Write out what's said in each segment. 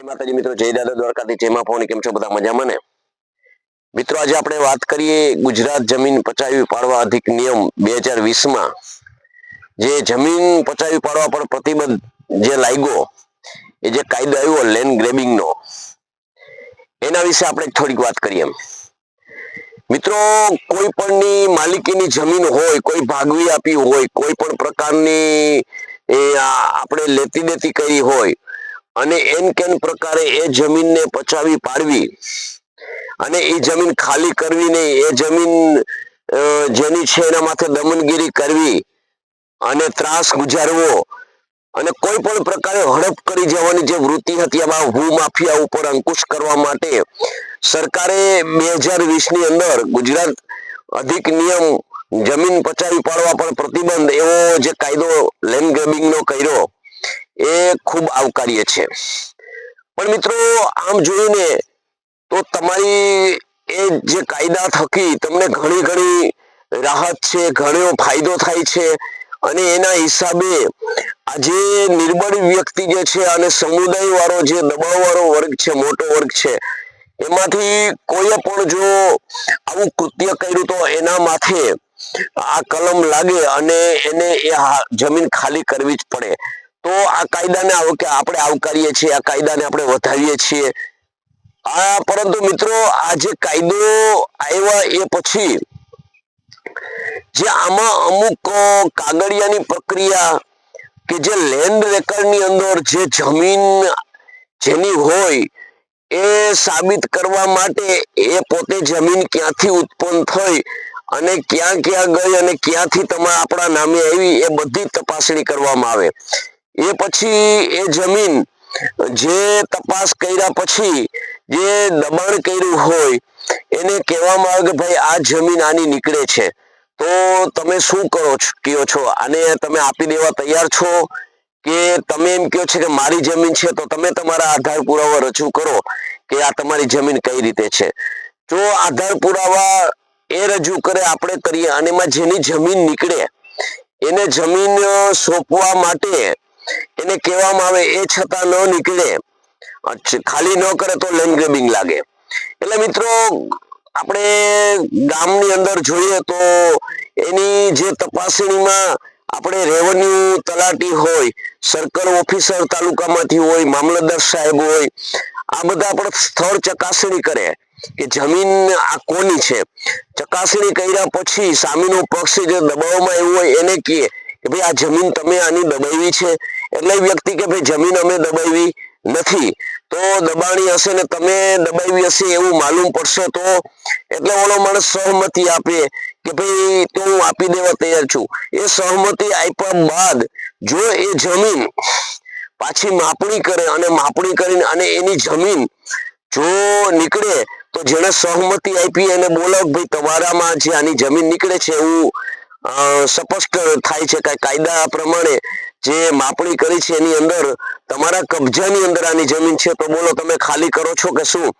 માતાજી મિત્રો, જય દાદા દ્વારકાથી, જય માં ભવાની. કેમ છો બધા? મજામાં ને મિત્રો? આજે આપણે વાત કરીએ ગુજરાત જમીન પચાવી પાડવા અધિક નિયમ 2020 જે જમીન પચાવી પાડવા પર પ્રતિબંધ જે લાગ્યો, એ જે કાયદો આવ્યો લેન્ડ ગ્રેબિંગ નો, એના વિશે આપણે થોડીક વાત કરીએ. મિત્રો, કોઈ પણની માલિકીની જમીન હોય, કોઈ ભાગવી આપી હોય, કોઈ પણ પ્રકારની આપણે લેતી દેતી કરી હોય અને એન કેન પ્રકારે એ જમીનને પચાવી પાડવી અને એ જમીન ખાલી કરવી નહીં, એ જમીન જેની છે એના માથે દમનગીરી કરવી અને ત્રાસ ગુજારવો અને કોઈ પણ પ્રકારે હડપ કરી જવાની જે વૃત્તિ હતી, એમાં ભૂમાફિયા ઉપર અંકુશ કરવા માટે સરકારે 2020 ની અંદર ગુજરાત અધિક નિયમ જમીન પચાવી પાડવા પર પ્રતિબંધ એવો જે કાયદો લેન્ડ ગ્રેબિંગ નો કર્યો, એ ખૂબ આવકાર્ય છે. પણ મિત્રો, આમ જોઈને તો તમારી એ જે કાયદા થકી તમને ઘણી ઘણી રાહત છે, ઘણો ફાયદો થાય છે અને એના હિસાબે આજે નિર્બળ વ્યક્તિ જે છે અને સમુદાય વાળો જે દબાવ વાળો વર્ગ છે, મોટો વર્ગ છે, એમાંથી કોઈએ પણ જો આવું કૃત્ય કર્યું તો એના માથે આ કલમ લાગે અને એને એ જમીન ખાલી કરવી જ પડે. તો આ કાયદાને આપણે આવકારીએ છીએ, આ કાયદાને આપણે વધાવીએ છીએ. પરંતુ મિત્રો, આ જે કાયદો આવ્યા એ પછી જે આમાં અમુક કાગળિયાની પ્રક્રિયા કે જે લેન્ડ રેકર્ડની અંદર જે જમીન જેની હોય એ સાબિત કરવા માટે એ પોતે જમીન ક્યાંથી ઉત્પન્ન થઈ અને ક્યાં ક્યાં ગઈ અને ક્યાંથી આપણા નામે આવી, એ બધી તપાસણી કરવામાં આવે. એ પછી એ જમીન જે તપાસ કર્યા પછી જે દબાણ કર્યું હોય એને કહેવામાં આવે કે ભાઈ આ જમીન આની નીકળે છે. તો તમે શું કહો છો? આને તમે આપી દેવા તૈયાર છો કે તમે એમ કહો છો કે મારી જમીન છે, તો તમે તમારા આધાર પુરાવા રજૂ કરો કે આ તમારી જમીન કઈ રીતે છે. જો આધાર પુરાવા એ રજૂ કરે, આપણે કરીએ અને એમાં જેની જમીન નીકળે એને જમીન સોંપવા માટે એને કહેવામાં આવે, એ છતાં ન નીકળે, ખાલી ન કરે તો લેન્ડ ગ્રેબિંગ લાગે. એટલે મિત્રો, આપણે ગામની અંદર જોઈએ તો એની જે તપાસણીમાં આપણે રેવન્યુ તલાટી હોય, સર્કલ ઓફિસર તાલુકામાંથી હોય, મામલતદાર સાહેબ હોય, આ બધા આપણે સ્થળ ચકાસણી કરે કે જમીન આ કોની છે. ચકાસણી કર્યા પછી સામેનો પક્ષ જે દબાવમાં એવું હોય એને કહે કે ભાઈ આ જમીન તમે આની દબાવી છે, એટલે વ્યક્તિ કે ભાઈ જમીન અમે દબાવી નથી. તો દબાણી હશે ને તમે દબાવી હશે એવું માલુમ પડશે તો એટલે ઓલો માણસ સહમતિ આપે કે ભાઈ તો હું આપી દેવા તૈયાર છું. એ સહમતિ આપ્યા બાદ જો એ જમીન પાછી માપણી કરે અને માપણી કરીને અને એની જમીન જો નીકળે તો જેને સહમતિ આપી એને બોલાવ, ભાઈ તમારામાં જે આની જમીન નીકળે છે એવું સ્પષ્ટ થાય છે કે કાયદા પ્રમાણે જે માપણી કરી છે એની અંદર તમારા કબજાની અંદર આની જમીન છે, તો બોલો તમે ખાલી કરો છો કે શું?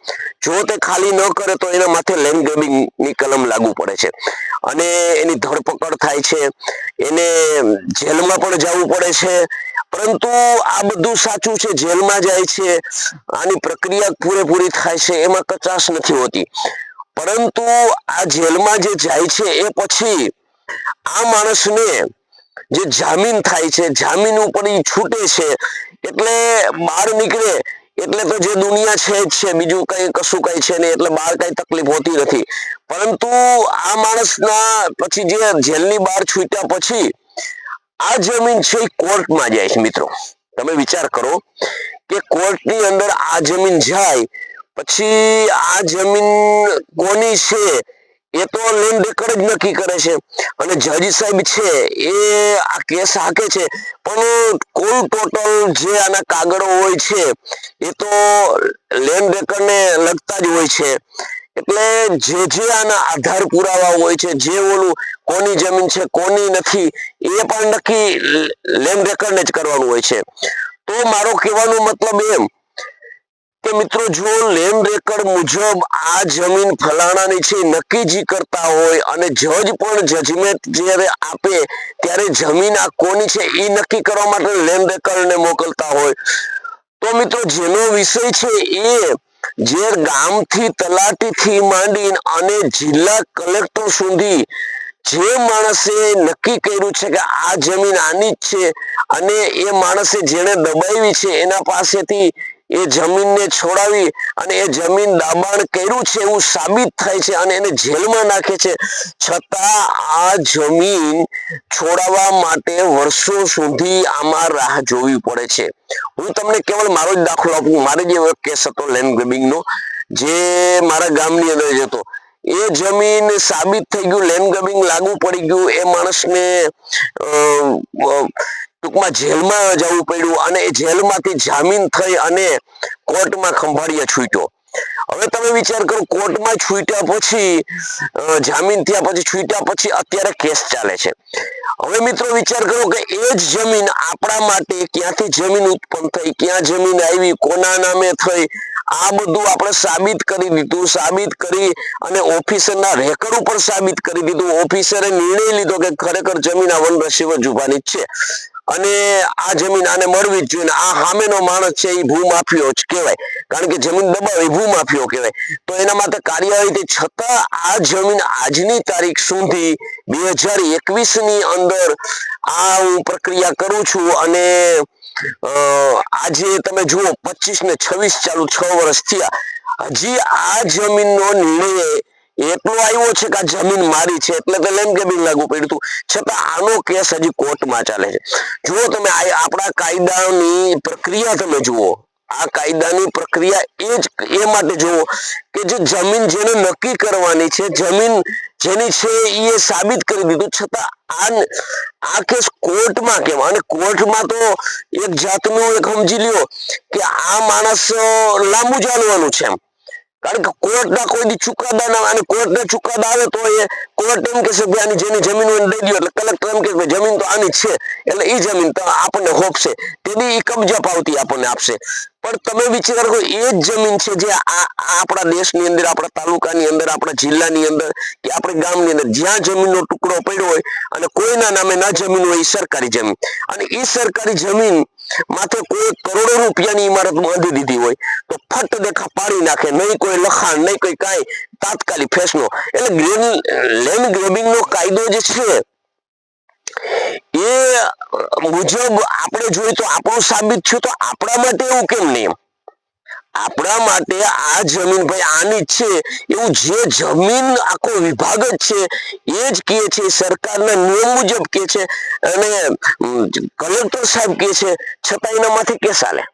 જો તે ખાલી ન કરે તો એના માથે લેન્ડ ગ્રેબિંગ ની કલમ લાગુ પડે છે અને એની ધરપકડ થાય છે, એને જેલમાં પણ જવું પડે છે. પરંતુ આ બધું સાચું છે, જેલમાં જાય છે, આની પ્રક્રિયા પૂરેપૂરી થાય છે, એમાં કચાશ નથી હોતી. પરંતુ આ જેલમાં જે જાય છે એ પછી આ માણસને જે જામીન થાય છે, જામીન ઉપર ઈ છૂટે છે, એટલે બહાર નીકળે એટલે તો જે દુનિયા છે જ છે, બીજું કઈ કશું કઈ છે નહીં, એટલે બહાર કઈ તકલીફ હોતી નથી. પરંતુ આ માણસના પછી જે જેલની બહાર છૂટ્યા પછી આ જમીન છે એ કોર્ટમાં જાય છે. મિત્રો, તમે વિચાર કરો કે કોર્ટની અંદર આ જમીન જાય પછી આ જમીન કોની છે એ તો લેન્ડ રેકર્ડ જ નક્કી કરે છે અને જજ સાહેબ છે એ આ કેસ હાકે છે, પણ કુલ ટોટલ જે આના કાગળો હોય છે એ તો લેન્ડ રેકર્ડને લગતા જ હોય છે. એટલે જે આના આધાર પુરાવા હોય છે, જે ઓલું કોની જમીન છે કોની નથી એ પણ નક્કી લેન્ડ રેકર્ડને જ કરવાનું હોય છે. તો મારો કહેવાનો મતલબ એમ કે મિત્રો, જો લેન્ડ રેકર્ડ મુજબ આ જમીન ફલાણાની છે નક્કી જ કરતા હોય અને જજ પણ જજમેન્ટ જ્યારે આપે ત્યારે જમીન આ કોની છે એ નક્કી કરવા માટે લેન્ડ રેકર્ડને મોકલતા હોય, તો તો મિત્રો જેનો વિષય છે એ જે ગામથી તલાટીથી માંડીને અને જિલ્લા કલેક્ટર સુધી જે માણસે નક્કી કર્યું છે કે આ જમીન આની જ છે અને એ માણસે જેને દબાવી છે એના પાસેથી એ જમીનને છોડાવી અને એ જમીન દાબાણ કર્યું છે એવું સાબિત થાય છે અને એને જેલમાં નાખે છે, છતાં આ જમીન છોડાવવા માટે વર્ષો સુધી આમાં રાહ જોવી પડે છે. હું તમને કેવલ મારો જ દાખલો આપું. મારે જે કેસ હતો લેન્ડ ગ્રેબિંગનો, જે મારા ગામની અંદર જ હતો, એ જમીન સાબિત થઈ ગયું, લેન્ડ ગ્રેબિંગ લાગુ પડી ગયું, એ માણસને ટૂંકમાં જેલમાં જવું પડ્યું અને એ જેલમાંથી જામીન થઈ અને કોર્ટમાં ખંભાળિયા છૂટ્યો. હવે તમે વિચાર કરો, કોર્ટમાં છૂટ્યા પછી, જામીન થયા પછી, છૂટ્યા પછી અત્યારે કેસ ચાલે છે. હવે મિત્રો વિચાર કરો કે એ જ જમીન આપણા માટે ક્યાંથી જમીન ઉત્પન્ન થઈ, ક્યાં જમીન આવી, કોના નામે થઈ, આ બધું આપણે સાબિત કરી દીધું. સાબિત કરી અને ઓફિસરના રેકર્ડ ઉપર સાબિત કરી દીધું. ઓફિસરે નિર્ણય લીધો કે ખરેખર જમીન આ વન રસીવર જુબાની જ છે અને આ જમીન આને મળવી જ જોઈએ. આ સામેનો માણસ છે એ ભૂમાફિયો જ કહેવાય, કારણ કે જમીન દબાવી ભૂમાફિયો કહેવાય. તો એના માટે કાર્યવાહી, છતાં આ જમીન આજની તારીખ સુધી 2021 ની અંદર આ હું પ્રક્રિયા કરું છું અને આજે તમે જુઓ 25 ને 26 ચાલુ 6 વર્ષ થયા, હજી આ જમીનનો નિર્ણય એટલો આવ્યો છે કે આ જમીન મારી છે એટલે તો લેન્ડ ગ્રેબિંગ લાગુ પડ્યું હતું, છતાં આનો કેસ હજી કોર્ટમાં ચાલે છે. જુઓ તમે આપણા કાયદાની પ્રક્રિયા તમે જુઓ, આ કાયદાની પ્રક્રિયા એ માટે જુઓ કે જે જમીન જેને નક્કી કરવાની છે, જમીન જેની છે એ સાબિત કરી દીધું, છતાં આ કેસ કોર્ટમાં કેમ? અને કોર્ટમાં તો એક જાતનું એક સમજી લ્યો કે આ માણસ લાંબુ ચાલવાનું છે એમ, કારણ કે કોર્ટના કોઈ દી ચુકાદા ના, અને કોર્ટના ચુકાદા આવે તો એ કોર્ટ એમ કહેશે કે આની જેની જમીન હોય દઈ દો, એટલે કલેક્ટર એમ કે જમીન તો આની છે એટલે એ જમીન તો આપણને હોપશે, તેથી એ કબજા પાવતી આપણને આપશે. પણ તમે વિચાર કરો, એ જ જમીન છે જે આપણા દેશની અંદર, આપણા તાલુકાની અંદર, આપણા જિલ્લાની અંદર કે આપણા ગામની અંદર જ્યાં જમીનનો ટુકડો પડ્યો હોય અને કોઈના નામે ના જમીન હોય, એ સરકારી જમીન, અને એ સરકારી જમીન માથે કોઈ કરોડો રૂપિયાની ઇમારત બાંધી દીધી હોય તો ફટ દેખા પાડી નાખે, નહીં કોઈ લખાણ, નહીં કોઈ કાંઈ, તાત્કાલિક ફેસલો. એટલે લેન્ડ ગ્રેબિંગ નો કાયદો જે છે એ મુજબ આપણે જોઈએ તો આપણું સાબિત થયું, તો આપણા માટે એવું કેમ નહીં? આપણા માટે આ જમીન ભાઈ આની જ છે એવું જે જમીન આખો વિભાગ જ છે એ જ કહે છે, સરકારના નિયમ મુજબ કહે છે અને કલેક્ટર સાહેબ કહે છે, છતાં એના માથે કેસ ચાલે.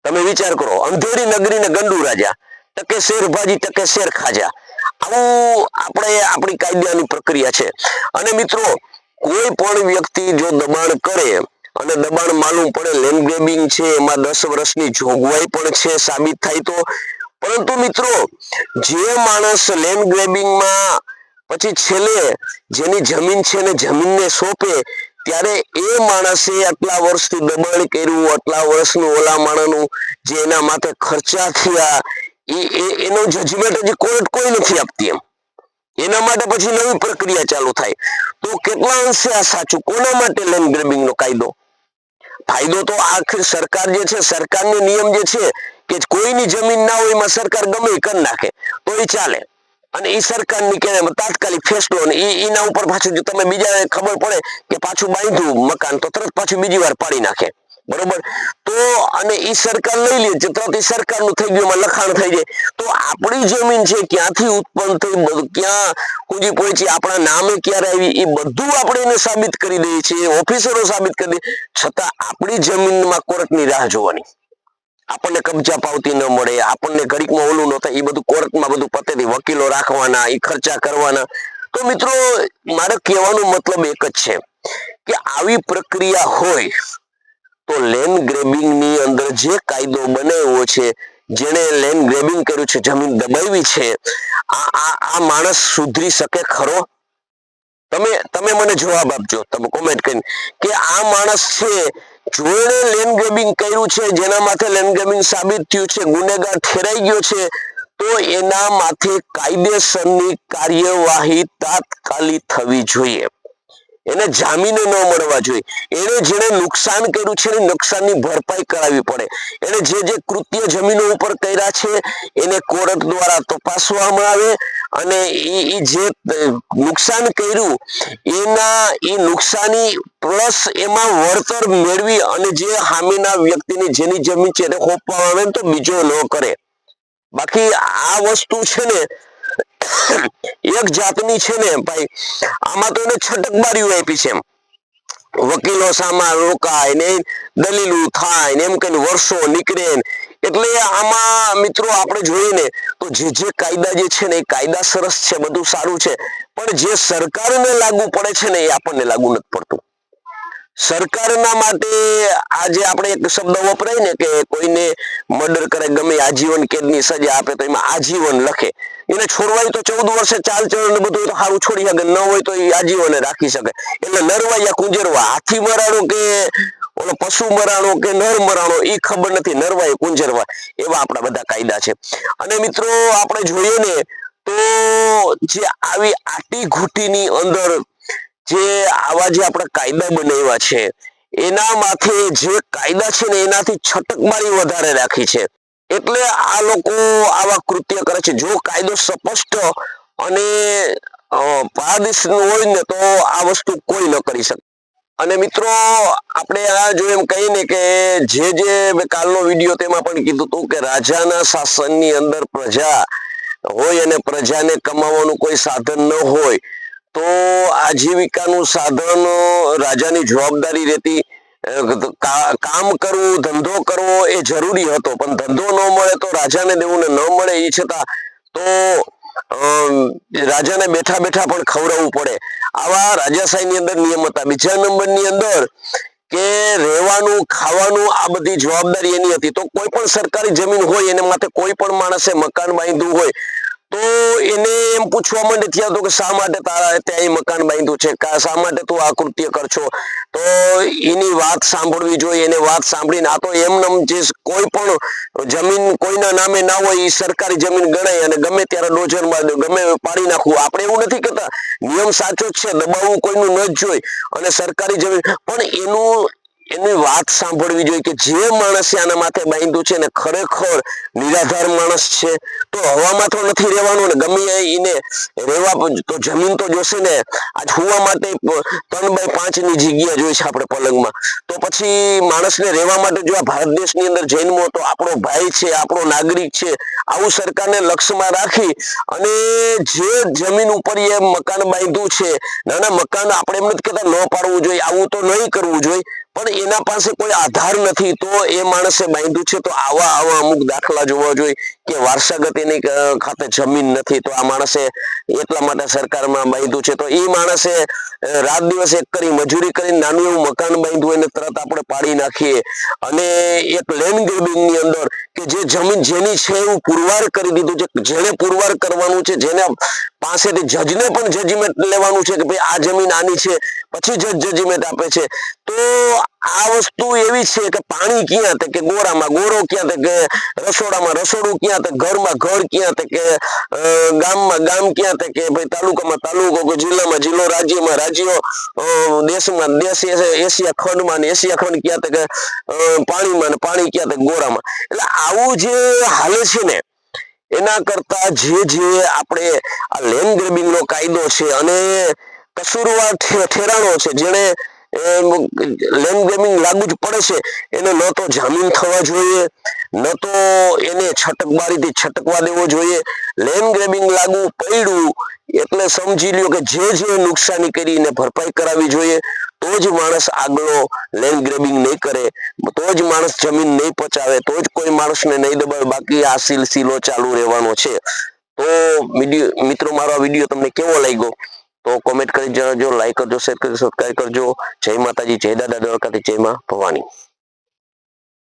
તમે વિચાર કરો, અંધેરી નગરી ને ગંડુ રાજા, ટકે શેર ભાજી ટકે શેર ખાજા, આવું આપણી કાયદાની પ્રક્રિયા છે. અને મિત્રો, કોઈ પણ વ્યક્તિ જો દબાણ કરે અને દબાણ માલુમ પડે, લેન્ડ ગ્રેબિંગ છે એમાં 10 વર્ષની જોગવાઈ પણ છે, સાબિત થાય તો. પરંતુ મિત્રો, જે માણસ લેન્ડ ગ્રેબિંગમાં પછી છેલ્લે જેની જમીન છે ને જમીનને સોંપે, ત્યારે એ માણસે આટલા વર્ષથી દબાણ કર્યું, આટલા વર્ષનું ઓલા માણસનું જે એના માથે ખર્ચા થયા, એનો જજમેન્ટ હજી કોર્ટ કોઈ નથી આપતી એમ. એના માટે પછી નવી પ્રક્રિયા ચાલુ થાય. તો કેટલા અંશે આ સાચું? કોના માટે લેન્ડ ગ્રેબિંગ નો કાયદો? ફાયદો તો આખી સરકાર જે છે, સરકારનો નિયમ જે છે કે કોઈની જમીન ના હોય એમાં સરકાર ગમે એ કરી નાખે તો એ ચાલે, અને એ સરકારની કે તાત્કાલિક ફેસલો, અને એના ઉપર પાછું જો તમે બીજા ખબર પડે કે પાછું બાંધ્યું મકાન તો તરત પાછું બીજી વાર પાડી નાખે, બરોબર? તો અને એ સરકાર લઈ લે, તરત એ સરકારનું થઈ ગયું, એમાં લખાણ થઈ જાય. તો આપણી જમીન છે ક્યાંથી ઉત્પન્ન થઈ, ક્યાં સુધી પહોંચી, આપણા નામે ક્યારે આવી, એ બધું આપણે એને સાબિત કરી દઈએ છીએ, ઓફિસરો સાબિત કરી દે, છતાં આપણી જમીનમાં કોર્ટની રાહ જોવાની, આપણને કબજા પાવતી ન મળે, આપણને ઘડીકમાં ઓલું ન થાય, એ બધું કોર્ટમાં બધું પતેથી વકીલો રાખવાના, એ ખર્ચા કરવાના. તો મિત્રો, મારે કહેવાનો મતલબ એક જ છે કે આવી પ્રક્રિયા હોય તો લેન્ડ ગ્રેબિંગ ની અંદર જે કાયદો બનાવ્યો છે, જેને લેન્ડ ગ્રેબિંગ કર્યું છે, જમીન દબાવી છે, આ માણસ સુધરી શકે ખરો? તમે મને જવાબ આપજો, તમે કોમેન્ટ કરીને, કે આ માણસ છે જોડે લેન્ડ ગ્રેબિંગ કર્યું છે, જેના માથે લેન્ડ ગ્રેબિંગ સાબિત થયું છે, ગુનેગાર ઠેરાઈ ગયો છે, તો એના માથે કાયદેસરની કાર્યવાહી તાત્કાલિક થવી જોઈએ. એને જામીને ન મળવા જોઈએ. એને જેને નુકસાન કર્યું છે એને નુકસાનની ભરપાઈ કરાવવી પડે. એને જે કૃત્ય જમીનો ઉપર કર્યા છે એને કોર્ટ દ્વારા તપાસવામાં આવે અને એ જે નુકસાન કર્યું એ નુકસાની પ્લસ એમાં વળતર મેળવી અને જે સામેના વ્યક્તિની જેની જમીન છે એને સોંપવામાં આવે તો બીજો ન કરે. બાકી આ વસ્તુ છે ને એક જાતની છે ને ભાઈ, આમાં તો એને છટકબારીઓ આપી છે. વકીલો સામા રોકાય ને દલીલું થાય ને એમ કઈ વર્ષો નીકળે. એટલે આમાં મિત્રો આપણે જોઈએ ને તો જે કાયદા જે છે ને એ કાયદા સરસ છે, બધું સારું છે, પણ જે સરકારને લાગુ પડે છે ને એ આપણને લાગુ નથી પડતું. સરકારના માટે આજે આપણે એક શબ્દ વપરાય ને કે કોઈને મર્ડર કરે ગમે આજીવન કેદની સજા આપે તો એમાં આજીવન લખે. એને છોડવાય તો 14 વર્ષે ચાલ ચરણ ને બધું સારું છોડી શકે, ન હોય તો એ આજીવન રાખી શકે. એટલે નરવાયા કુંજરવા, હાથી મરાણો કે ઓલો પશુ મરાણો કે નર મરાણો એ ખબર નથી, નરવાય કુંજરવા એવા આપણા બધા કાયદા છે. અને મિત્રો આપણે જોઈએ ને તો જે આવી આટી ઘૂંટીની અંદર જે આવા જે આપણે કાયદા બનાવ્યા છે એના માથે જે કાયદા છે ને એનાથી છટકબારી વધારે રાખી છે. એટલે આ લોકો આવા કૃત્ય કરે છે. જો કાયદો સ્પષ્ટ અને પારદર્શી હોય ને તો આ વસ્તુ કોઈ ન કરી શકે. અને મિત્રો આપણે આ જો એમ કહીએ ને કે જે કાલનો વિડીયો તેમાં પણ કીધું હતું કે રાજાના શાસનની અંદર પ્રજા હોય અને પ્રજાને કમાવાનું કોઈ સાધન ન હોય તો આજીવિકાનું સાધન રાજાની જવાબદારી રહેતી. કામ કરવું, ધંધો કરવો એ જરૂરી હતો, પણ ધંધો ન મળે તો રાજાને દેવું ને ન મળે એ છતાં તો રાજાને બેઠા બેઠા પણ ખવડાવવું પડે. આવા રાજાશાહીની અંદર નિયમ હતા. બીજા નંબરની અંદર કે રહેવાનું, ખાવાનું આ બધી જવાબદારી એની હતી. તો કોઈ પણ સરકારી જમીન હોય એને માટે કોઈ પણ માણસે મકાન બાંધ્યું હોય તો એને એમ પૂછવા માંડે ત્યાં તો કે શા માટે તારા ત્યાં મકાન બાંધ્યું છે, શા માટે તું આ કૃત્ય કરશો, તો એની વાત સાંભળવી જોઈએ. એને વાત સાંભળીને આ તો એમનેમ જે કોઈ પણ જમીન કોઈના નામે ના હોય એ સરકારી જમીન ગણાય અને ગમે ત્યારે ડોઝર માર દો, ગમે પાડી નાખવું. આપણે એવું નથી કહેતા, નિયમ સાચો જ છે, દબાવવું કોઈનું ન જ જોઈ અને સરકારી જમીન, પણ એની વાત સાંભળવી જોઈએ કે જે માણસે આના માથે બાંધ્યું છે ને ખરેખર નિરાધાર માણસ છે તો હવામાં તો નથી રહેવાનું ને, ગમે એને રહેવા તો જમીન તો જોશે ને. આજ હુવા માટે 3x5 ની જગ્યા જોઈ છે આપણે પલંગમાં, તો પછી માણસને રહેવા માટે જો આ ભારત દેશની અંદર જન્મો તો આપણો ભાઈ છે, આપણો નાગરિક છે, આવું સરકારને લક્ષ્યમાં રાખી અને જે જમીન ઉપર એ મકાન બાંધ્યું છે, નાના મકાન આપણે એમ નથી કહેતા ન પાડવું જોઈએ, આવું તો નહીં કરવું જોઈએ, પણ એના પાસે કોઈ આધાર નથી તો એ માણસે બાંધ્યું છે. તો આવા અમુક દાખલા જોવા જોઈએ કે વારસાગત એની ખાતે જમીન નથી તો આ માણસે એટલા માટે સરકારમાં બાંધ્યું છે, તો એ માણસે રાત દિવસ એક કરી મજૂરી કરીને નાનું એવું મકાન બાંધ્યું એને તરત આપણે પાડી નાખીએ. અને એક લેન્ડ ગ્રેબિંગ ની અંદર કે જે જમીન જેની છે એવું પુરવાર કરી દીધું છે, જેને પુરવાર કરવાનું છે, જેને પાસેથી જજને પણ જજમેન્ટ લેવાનું છે કે ભાઈ આ જમીન આની છે, પછી જજ જજમેન્ટ આપે છે. તો આ વસ્તુ એવી છે કે પાણી ક્યાં તે કે ગોરામાં ગોરો, ક્યાં તે કે રસોડામાં રસોડું, ક્યાં તે ઘરમાં ઘર, ક્યાં તે કે ગામમાં ગામ, ક્યાં તે કે ભાઈ તાલુકામાં તાલુકો, કે જિલ્લામાં જિલ્લો, રાજ્યમાં રાજ્યો, દેશમાં દેશ, એશિયા ખંડમાં ને એશિયા ખંડ, ક્યાં તે કે પાણીમાં ને પાણી, ક્યાં તે ગોરામાં. એટલે આવું જે હાલે છે ને એના કરતા જે આપણે આ લેન્ડ ગ્રેબિંગ નો કાયદો છે અને કસૂરવાર ઠેરાણો છે જેને લેન્ડ ગ્રેબિંગ લાગુ જ પડે છે એને ન તો જામીન થવા જોઈએ, ન તો એને છટકબારીથી છટકવા દેવો જોઈએ. લેન્ડ ગ્રેબિંગ લાગુ પડ્યું એટલે સમજી લ્યો કે જે નુકસાની કરી એને ભરપાઈ કરાવવી જોઈએ. તો જ માણસ આગળ લેન્ડ ગ્રેબિંગ નહીં કરે, તો જ માણસ જમીન નહીં પચાવે, તો જ કોઈ માણસને નહીં દબાવે. બાકી આ સિલસિલો ચાલુ રહેવાનો છે. તો મિત્રો મારો આ વિડીયો તમને કેવો લાગ્યો તો કોમેન્ટ કરી જણાવજો, લાઈક કરજો, શેર કરજો, સબસ્ક્રાઈબ કરજો. જય માતાજી, જય દાદા દ્વારકાથી, જય માં ભવાની.